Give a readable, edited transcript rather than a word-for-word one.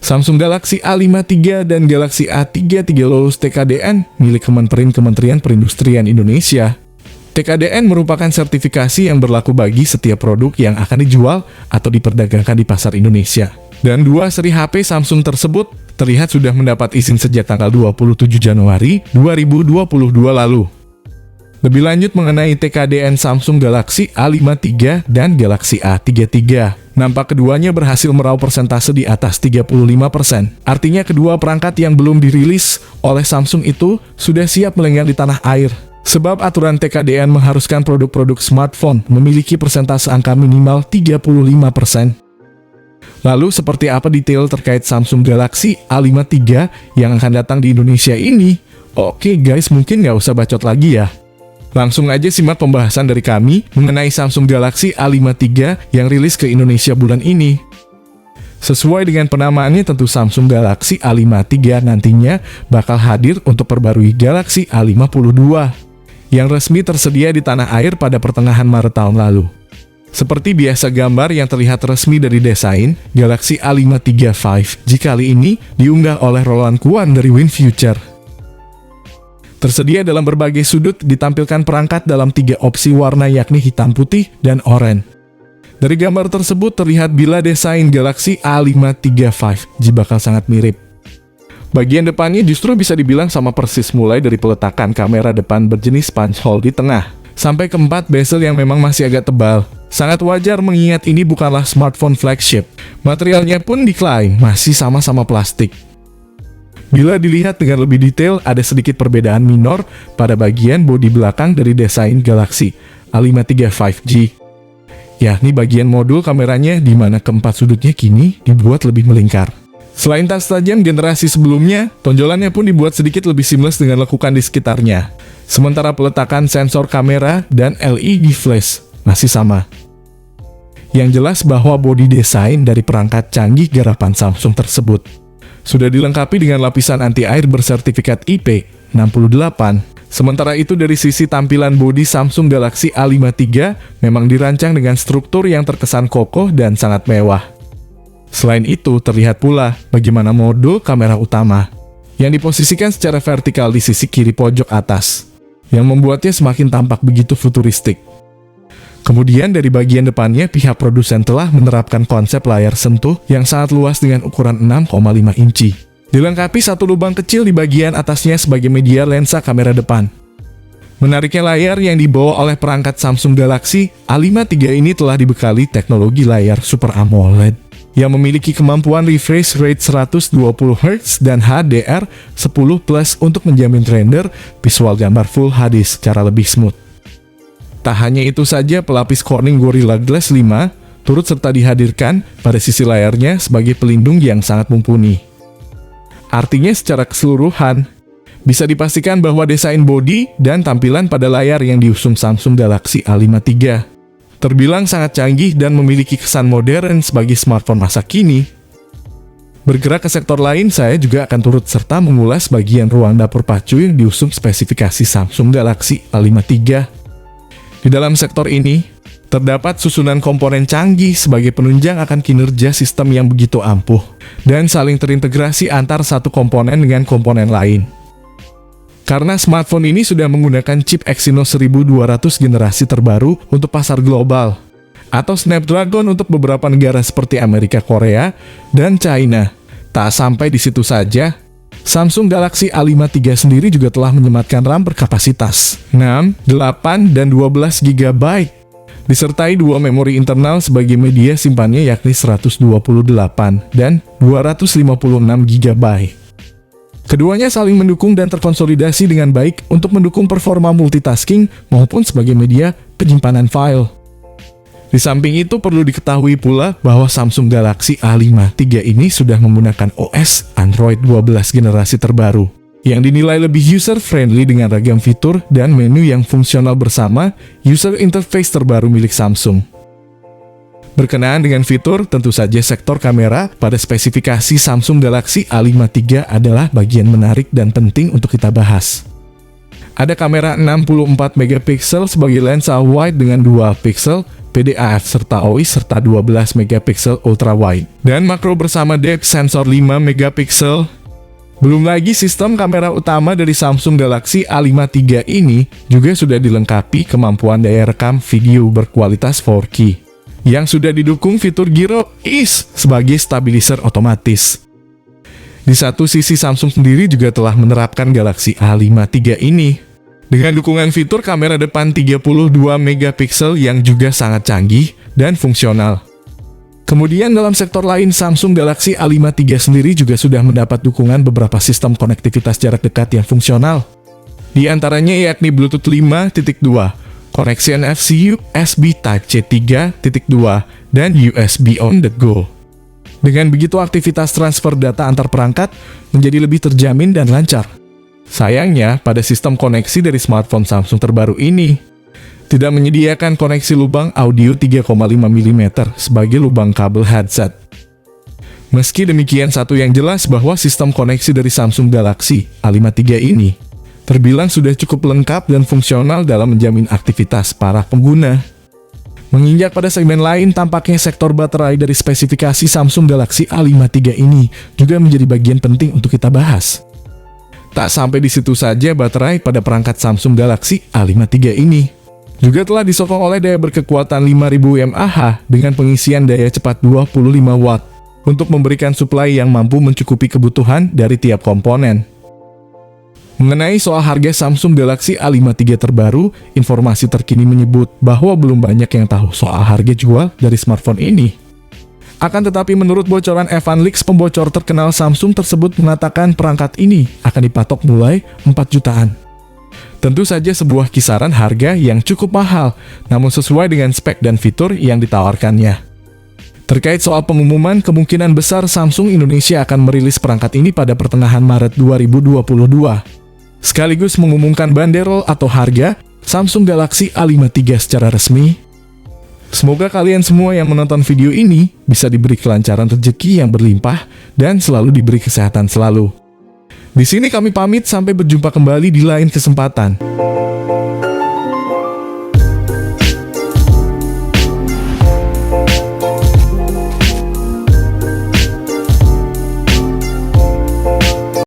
Samsung Galaxy A53 dan Galaxy A33 lulus TKDN milik Kementerian Perindustrian Indonesia. TKDN merupakan sertifikasi yang berlaku bagi setiap produk yang akan dijual atau diperdagangkan di pasar Indonesia. Dan dua seri HP Samsung tersebut terlihat sudah mendapat izin sejak tanggal 27 Januari 2022 lalu. Lebih lanjut mengenai TKDN Samsung Galaxy A53 dan Galaxy A33. Nampak keduanya berhasil meraup persentase di atas 35%. Artinya kedua perangkat yang belum dirilis oleh Samsung itu sudah siap melenggang di tanah air. Sebab aturan TKDN mengharuskan produk-produk smartphone memiliki persentase angka minimal 35%. Lalu seperti apa detail terkait Samsung Galaxy A53 yang akan datang di Indonesia ini? Oke guys, mungkin nggak usah bacot lagi ya. Langsung aja simak pembahasan dari kami mengenai Samsung Galaxy A53 yang rilis ke Indonesia bulan ini. Sesuai dengan penamaannya, tentu Samsung Galaxy A53 nantinya bakal hadir untuk perbarui Galaxy A52 yang resmi tersedia di tanah air pada pertengahan Maret tahun lalu. Seperti biasa, gambar yang terlihat resmi dari desain Galaxy A53 5G kali ini diunggah oleh Roland Kuan dari WinFuture. Tersedia dalam berbagai sudut, ditampilkan perangkat dalam 3 opsi warna yakni hitam, putih, dan oranye. Dari gambar tersebut terlihat bila desain Galaxy A53 5G bakal sangat mirip. Bagian depannya justru bisa dibilang sama persis, mulai dari peletakan kamera depan berjenis punch hole di tengah, sampai ke 4 bezel yang memang masih agak tebal. Sangat wajar mengingat ini bukanlah smartphone flagship. Materialnya pun diklaim masih sama-sama plastik. Bila dilihat dengan lebih detail, ada sedikit perbedaan minor pada bagian bodi belakang dari desain Galaxy A53 5G. Yakni bagian modul kameranya di mana keempat sudutnya kini dibuat lebih melingkar. Selain tas tajam generasi sebelumnya, tonjolannya pun dibuat sedikit lebih seamless dengan lekukan di sekitarnya. Sementara peletakan sensor kamera dan LED flash masih sama. Yang jelas bahwa bodi desain dari perangkat canggih garapan Samsung tersebut sudah dilengkapi dengan lapisan anti-air bersertifikat IP68. Sementara itu dari sisi tampilan bodi Samsung Galaxy A53 memang dirancang dengan struktur yang terkesan kokoh dan sangat mewah. Selain itu, terlihat pula bagaimana modul kamera utama yang diposisikan secara vertikal di sisi kiri pojok atas, yang membuatnya semakin tampak begitu futuristik. Kemudian dari bagian depannya, pihak produsen telah menerapkan konsep layar sentuh yang sangat luas dengan ukuran 6,5 inci. Dilengkapi satu lubang kecil di bagian atasnya sebagai media lensa kamera depan. Menariknya, layar yang dibawa oleh perangkat Samsung Galaxy A53 ini telah dibekali teknologi layar Super AMOLED yang memiliki kemampuan refresh rate 120Hz dan HDR10+ untuk menjamin render visual gambar Full HD secara lebih smooth. Tak hanya itu saja, pelapis Corning Gorilla Glass 5 turut serta dihadirkan pada sisi layarnya sebagai pelindung yang sangat mumpuni. Artinya secara keseluruhan, bisa dipastikan bahwa desain bodi dan tampilan pada layar yang diusung Samsung Galaxy A53 terbilang sangat canggih dan memiliki kesan modern sebagai smartphone masa kini. Bergerak ke sektor lain, saya juga akan turut serta mengulas bagian ruang dapur pacu yang diusung spesifikasi Samsung Galaxy A53. Di dalam sektor ini, terdapat susunan komponen canggih sebagai penunjang akan kinerja sistem yang begitu ampuh dan saling terintegrasi antar satu komponen dengan komponen lain. Karena smartphone ini sudah menggunakan chip Exynos 1200 generasi terbaru untuk pasar global, atau Snapdragon untuk beberapa negara seperti Amerika, Korea, dan China. Tak sampai di situ saja, Samsung Galaxy A53 sendiri juga telah menyematkan RAM berkapasitas 6, 8, dan 12 GB, disertai dua memori internal sebagai media simpannya yakni 128 dan 256 GB. Keduanya saling mendukung dan terkonsolidasi dengan baik untuk mendukung performa multitasking maupun sebagai media penyimpanan file. Di samping itu perlu diketahui pula bahwa Samsung Galaxy A53 ini sudah menggunakan OS Android 12 generasi terbaru, yang dinilai lebih user-friendly dengan ragam fitur dan menu yang fungsional bersama user interface terbaru milik Samsung. Berkenaan dengan fitur, tentu saja sektor kamera pada spesifikasi Samsung Galaxy A53 adalah bagian menarik dan penting untuk kita bahas. Ada kamera 64 MP sebagai lensa wide dengan dual pixel PDAF serta OIS serta 12 megapiksel ultra wide, dan makro bersama depth sensor 5 megapiksel. Belum lagi sistem kamera utama dari Samsung Galaxy A5 III ini juga sudah dilengkapi kemampuan daya rekam video berkualitas 4K, yang sudah didukung fitur Gyro Ease sebagai stabilizer otomatis. Di satu sisi, Samsung sendiri juga telah menerapkan Galaxy A5 III ini dengan dukungan fitur kamera depan 32 megapiksel yang juga sangat canggih dan fungsional. Kemudian dalam sektor lain, Samsung Galaxy A5 III sendiri juga sudah mendapat dukungan beberapa sistem konektivitas jarak dekat yang fungsional. Di antaranya yakni Bluetooth 5.2, koneksi NFC USB Type-C 3.2, dan USB on the go. Dengan begitu, aktivitas transfer data antar perangkat menjadi lebih terjamin dan lancar. Sayangnya, pada sistem koneksi dari smartphone Samsung terbaru ini, tidak menyediakan koneksi lubang audio 3,5 mm sebagai lubang kabel headset. Meski demikian, satu yang jelas bahwa sistem koneksi dari Samsung Galaxy A5 III ini terbilang sudah cukup lengkap dan fungsional dalam menjamin aktivitas para pengguna. Menginjak pada segmen lain, tampaknya sektor baterai dari spesifikasi Samsung Galaxy A5 III ini juga menjadi bagian penting untuk kita bahas. Tak sampai di situ saja, baterai pada perangkat Samsung Galaxy A5 III ini juga telah disokong oleh daya berkekuatan 5000 mAh dengan pengisian daya cepat 25 watt untuk memberikan suplai yang mampu mencukupi kebutuhan dari tiap komponen. Mengenai soal harga Samsung Galaxy A5 III terbaru, informasi terkini menyebut bahwa belum banyak yang tahu soal harga jual dari smartphone ini. Akan tetapi menurut bocoran Evan Leaks, pembocor terkenal Samsung tersebut mengatakan perangkat ini akan dipatok mulai 4 jutaan. Tentu saja sebuah kisaran harga yang cukup mahal, namun sesuai dengan spek dan fitur yang ditawarkannya. Terkait soal pengumuman, kemungkinan besar Samsung Indonesia akan merilis perangkat ini pada pertengahan Maret 2022. Sekaligus mengumumkan banderol atau harga Samsung Galaxy A5 III secara resmi. Semoga kalian semua yang menonton video ini bisa diberi kelancaran rezeki yang berlimpah dan selalu diberi kesehatan selalu. Di sini kami pamit, sampai berjumpa kembali di lain kesempatan.